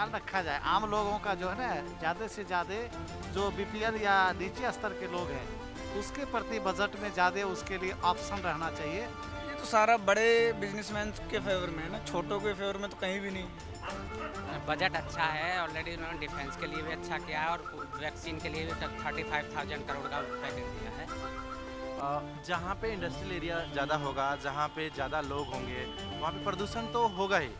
ख्याल रखा जाए। आम लोगों का जो है ना, ज़्यादा से ज़्यादा जो बीपीएल या नीचे स्तर के लोग हैं, उसके प्रति बजट में ज़्यादा उसके लिए ऑप्शन रहना चाहिए। ये तो सारा बड़े बिजनेसमैन के फेवर में है ना, छोटों के फेवर में तो कहीं भी नहीं है। बजट अच्छा है। ऑलरेडी उन्होंने डिफेंस के लिए भी अच्छा किया है और वैक्सीन के लिए भी 35,000 करोड़ का पैकेज दिया है। जहाँ पे इंडस्ट्रियल एरिया ज़्यादा होगा, जहाँ पे ज़्यादा लोग होंगे, वहाँ पे प्रदूषण तो होगा ही।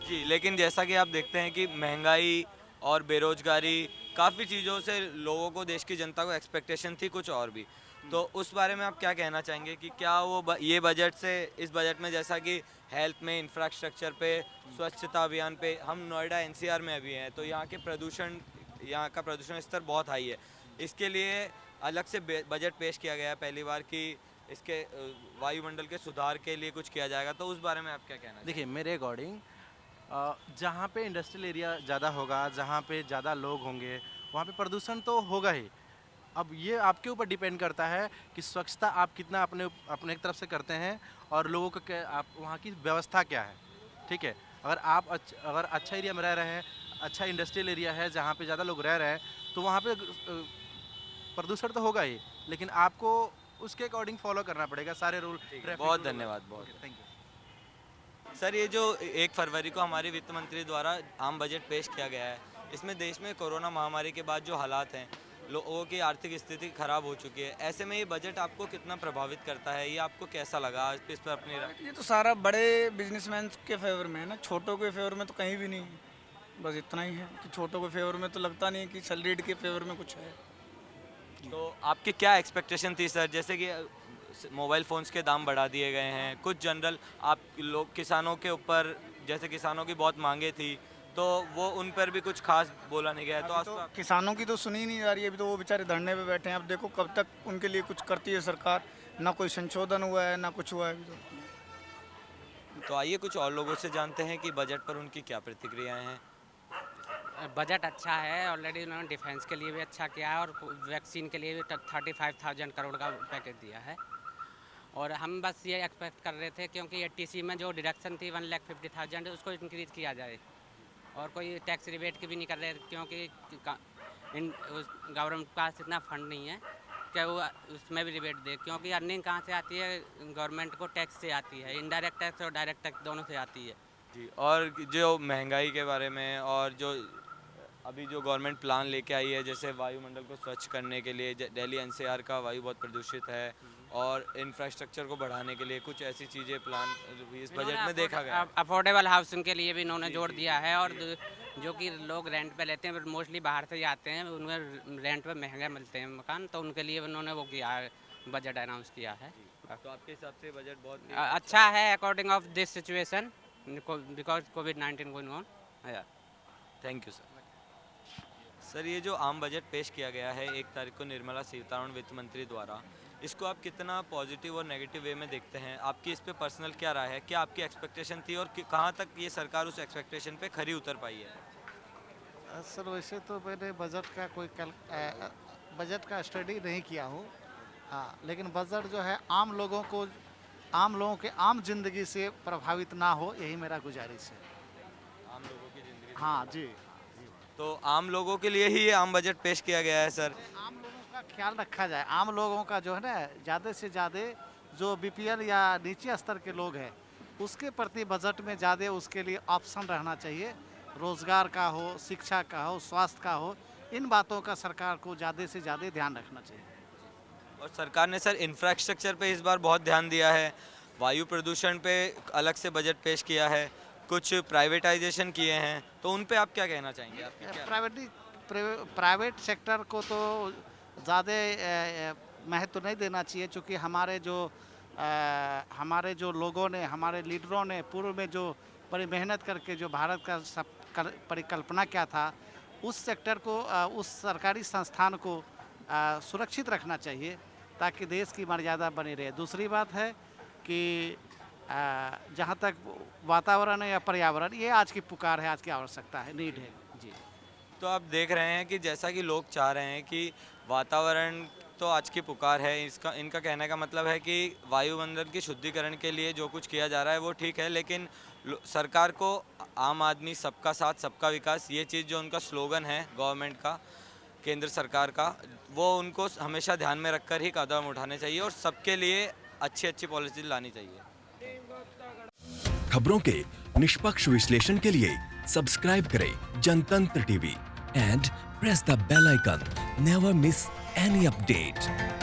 जी, लेकिन जैसा कि आप देखते हैं कि महंगाई और बेरोजगारी काफ़ी चीज़ों से लोगों को, देश की जनता को एक्सपेक्टेशन थी कुछ और भी। तो उस बारे में आप क्या कहना चाहेंगे कि क्या वो ये बजट से, इस बजट में जैसा कि हेल्थ में, इंफ्रास्ट्रक्चर पे, स्वच्छता अभियान पे, हम नोएडा एनसीआर में अभी हैं, तो यहाँ का प्रदूषण स्तर बहुत हाई है। इसके लिए अलग से बजट पेश किया गया है पहली बार कि इसके वायुमंडल के सुधार के लिए कुछ किया जाएगा, तो उस बारे में आप क्या कहना देखिए, मेरे अकॉर्डिंग जहाँ पे इंडस्ट्रियल एरिया ज़्यादा होगा, जहाँ पे ज़्यादा लोग होंगे, वहाँ पे प्रदूषण तो होगा ही। अब ये आपके ऊपर डिपेंड करता है कि स्वच्छता आप कितना अपने अपने एक तरफ से करते हैं और लोगों को क्या, आप वहाँ की व्यवस्था क्या है। ठीक है, अगर आप अगर अच्छा एरिया में रह रहे हैं, अच्छा इंडस्ट्रियल एरिया है जहाँ पे ज़्यादा लोग रह रहे हैं, तो वहाँ पे प्रदूषण तो होगा ही, लेकिन आपको उसके अकॉर्डिंग फॉलो करना पड़ेगा सारे रूल। है? बहुत धन्यवाद, बहुत। Thank you. सर, ये जो 1 फरवरी को हमारे वित्त मंत्री द्वारा आम बजट पेश किया गया है, इसमें देश में कोरोना महामारी के बाद जो हालात हैं, लोगों की आर्थिक स्थिति खराब हो चुकी है, ऐसे में ये बजट आपको कितना प्रभावित करता है? ये आपको कैसा लगा? इस पर अपनी राय। ये तो सारा बड़े बिजनेसमैन के फेवर में है ना, छोटों के फेवर में तो कहीं भी नहीं है। बस इतना ही है कि छोटों के फेवर में तो लगता नहीं है कि सैलरीड के फेवर में कुछ है। तो आपकी क्या एक्सपेक्टेशन थी सर? जैसे कि मोबाइल फ़ोन्स के दाम बढ़ा दिए गए हैं, कुछ जनरल आप लोग किसानों के ऊपर, जैसे किसानों की बहुत मांगे थी, तो वो उन पर भी कुछ खास बोला नहीं गया, तो अभी तो किसानों की तो सुनी ही नहीं जा रही है। अभी तो वो बेचारे धरने पे बैठे हैं। अब देखो कब तक उनके लिए कुछ करती है सरकार। ना कोई संशोधन हुआ है, ना कुछ हुआ है अभी तो। तो आइए कुछ और लोगों से जानते हैं कि बजट पर उनकी क्या प्रतिक्रियाएं हैं। बजट अच्छा है। ऑलरेडी उन्होंने डिफेंस के लिए भी अच्छा किया है और वैक्सीन के लिए भी 35,000 करोड़ का पैकेज दिया है। और हम बस ये एक्सपेक्ट कर रहे थे, क्योंकि एटीसी में जो डिडक्शन थी 1,50,000 उसको इंक्रीज़ किया जाए। और कोई टैक्स रिबेट की भी नहीं कर रहे, क्योंकि गवर्नमेंट के पास इतना फंड नहीं है कि वो उसमें भी रिबेट दे, क्योंकि अर्निंग कहाँ से आती है? गवर्नमेंट को टैक्स से आती है, इनडायरेक्ट टैक्स और डायरेक्ट टैक्स दोनों से आती है। जी, और जो महंगाई के बारे में और जो अभी जो गवर्नमेंट प्लान लेके आई है, जैसे वायुमंडल को स्वच्छ करने के लिए, दिल्ली एनसीआर का वायु बहुत प्रदूषित है, और इंफ्रास्ट्रक्चर को बढ़ाने के लिए कुछ ऐसी चीज़ें प्लान भी इस बजट में देखा गया है। अफोर्डेबल हाउसिंग के लिए भी इन्होंने जोर दिया है। और जो कि लोग रेंट पे लेते हैं, मोस्टली बाहर से ही आते हैं, उनमें रेंट पे महंगे मिलते हैं मकान, तो उनके लिए उन्होंने वो किया है, बजट अनाउंस किया है। तो आपके हिसाब से बजट बहुत ही अच्छा है according of this situation, because covid going on. Thank you sir. Sir, ये जो आम बजट पेश किया गया है 1 तारीख को निर्मला सीतारमण वित्त मंत्री द्वारा, इसको आप कितना पॉजिटिव और नेगेटिव वे में देखते हैं? आपकी इस पे पर्सनल क्या राय है? क्या आपकी एक्सपेक्टेशन थी और कहाँ तक ये सरकार उस एक्सपेक्टेशन पे खरी उतर पाई है? सर, वैसे तो मैंने बजट का स्टडी नहीं किया हूँ। हाँ, लेकिन बजट जो है आम लोगों के आम जिंदगी से प्रभावित ना हो, यही मेरा गुजारिश है। आम लोगों की ज़िंदगी से हाँ जी। तो आम लोगों के लिए ही ये आम बजट पेश किया गया है सर। आम लोगों का ख्याल रखा जाए। आम लोगों का जो है ना, ज़्यादा से ज़्यादा जो बीपीएल या नीचे स्तर के लोग हैं, उसके प्रति बजट में ज़्यादा उसके लिए ऑप्शन रहना चाहिए। रोज़गार का हो, शिक्षा का हो, स्वास्थ्य का हो, इन बातों का सरकार को ज़्यादा से ज़्यादा ध्यान रखना चाहिए। और सरकार ने सर इंफ्रास्ट्रक्चर पे इस बार बहुत ध्यान दिया है, वायु प्रदूषण पे अलग से बजट पेश किया है, कुछ प्राइवेटाइजेशन किए हैं, तो उन पे आप क्या कहना चाहेंगे? आपकी क्या प्राइवेट सेक्टर को तो ज़्यादा महत्व नहीं देना चाहिए, क्योंकि हमारे जो लोगों ने, हमारे लीडरों ने पूर्व में जो बड़ी मेहनत करके जो भारत का परिकल्पना क्या था, उस सेक्टर को, उस सरकारी संस्थान को सुरक्षित रखना चाहिए, ताकि देश की मर्यादा बनी रहे। दूसरी बात है कि जहाँ तक वातावरण है या पर्यावरण, ये आज की पुकार है, आज की आवश्यकता है, नीड है जी। तो आप देख रहे हैं कि जैसा कि लोग चाह रहे हैं कि वातावरण तो आज की पुकार है। इसका इनका कहने का मतलब है कि वायुमंडल की शुद्धिकरण के लिए जो कुछ किया जा रहा है वो ठीक है, लेकिन सरकार को आम आदमी सबका साथ सबका विकास, ये चीज़ जो उनका स्लोगन है गवर्नमेंट का, केंद्र सरकार का, वो उनको हमेशा ध्यान में रखकर ही कदम उठाने चाहिए और सबके लिए अच्छी अच्छी पॉलिसी लानी चाहिए। खबरों के निष्पक्ष विश्लेषण के लिए सब्सक्राइब करें Jantantra TV and press the bell icon. Never miss any update.